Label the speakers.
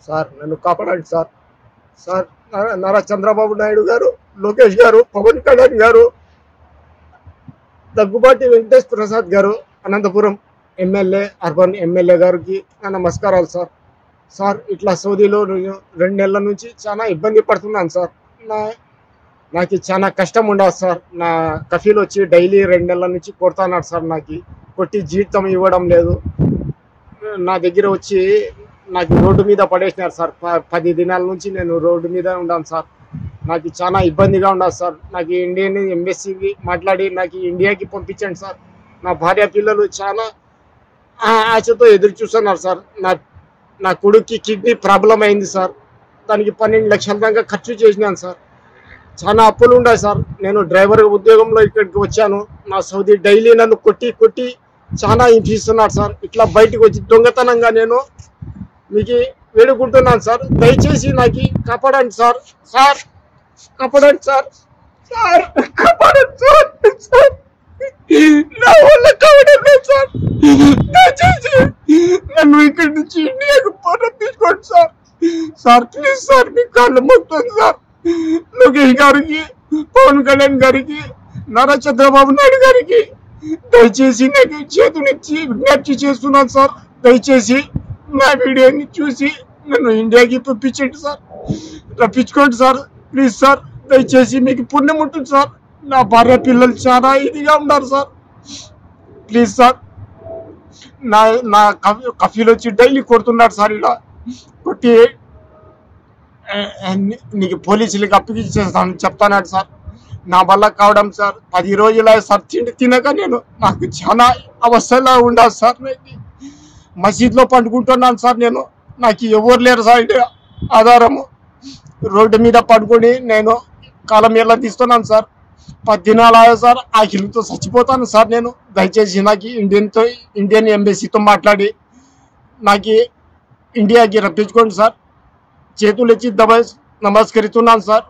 Speaker 1: Sir నన్ను కాపాడండి sir. Sir Nara Chandrababu Naidu గారు, లోకేష్ గారు, పవన్ కళ్యాణ్ గారు, దగ్గుబాటి వెంకటేష్ ప్రసాద్ గారు, అనంతపురం ఎమ్మెల్యే, అర్బన్ ఎమ్మెల్యే గారికి నా నమస్కారాలు సార్. సార్ ఇట్లా సౌదీలో 2 నెలల నుంచి చాలా ఇబ్బంది పడుతున్నాను సార్. నాకు చాలా కష్టం ఉండదు సార్. నా కఫీలు వచ్చి డైలీ 2 నెలల నుంచి కొడుతున్నాడు సార్. నాకు కొట్టి జీతం ఇవ్వడం లేదు. నా దగ్గర వచ్చి నాకు రోడ్డు మీద పడేసినారు సార్. 10 దినాల నుంచి నేను రోడ్డు మీద ఉన్నాను సార్. నాకు చాలా ఇబ్బందిగా ఉండదు సార్. నాకు ఇండియన్ ఎంబసీకి మాట్లాడి నాకు ఇండియాకి పంపించండి సార్. నా భార్య పిల్లలు చాలా ఆశతో ఎదురు చూస్తున్నారు సార్. నా కొడుక్కి కిడ్నీ ప్రాబ్లం అయింది సార్. దానికి 12 లక్షల దాకా ఖర్చు చేసినాను సార్. చాలా అప్పులు ఉన్నాయి సార్. నేను డ్రైవర్ ఉద్యోగంలో ఇక్కడికి వచ్చాను. నా సౌదీ డైలీ నన్ను కొట్టి చాలా హింసిస్తున్నాడు సార్. ఇట్లా బయటకు వచ్చి దొంగతనంగా నేను మీకు వేడుకుంటున్నాను సార్. దయచేసి నాకు కాపాడండి సార్. సార్ కాపాడండి సార్. సార్ కాపాడండి సార్. సార్ నా వల్ల కావడం లేదు సార్. దయచేసి నన్ను ఇక్కడి నుంచి ఇండియాకు పంపించుకోండి సార్. సార్ ప్లీజ్ సార్, మీ కాళ్ళు మొత్తం సార్. లోకేష్ గారికి, పవన్ కళ్యాణ్ గారికి, నారా చంద్రబాబు నాయుడు గారికి దయచేసి నాకు చేతునిచ్చి విజ్ఞప్తి చేస్తున్నాను సార్. దయచేసి నా వీడియోని చూసి నన్ను ఇండియాకి పంపించండి సార్. రప్పించుకోండి సార్ ప్లీజ్ సార్. దయచేసి మీకు పుణ్యం ఉంటుంది సార్. నా భార్య పిల్లలు చాలా ఇదిగా ఉన్నారు సార్. Please sir. నా కఫీలు వచ్చి డైలీ కొడుతున్నాడు సార్. ఇలా కొట్టి నీకు పోలీసులకి అప్పగించేస్తాను చెప్తానాడు సార్. నా వల్ల కావడం సార్ 10 రోజులు సార్. తినక నాకు చాలా అవస్థలా ఉండాలి సార్. మసీద్లో పండుకుంటున్నాను సార్. నాకు ఎవరు లేరు సార్. ఆధారము రోడ్డు మీద పడుకొని నేను కాలం ఎలా తీస్తున్నాను సార్. 10 దినాలు అయ్యా సార్. ఆకిలితో చచ్చిపోతాను సార్. దయచేసి నాకు ఇండియన్ ఎంబసీతో మాట్లాడి నాకు ఇండియాకి రప్పించుకోండి సార్. చేతులు ఇచ్చి నమస్కరిస్తున్నాను సార్.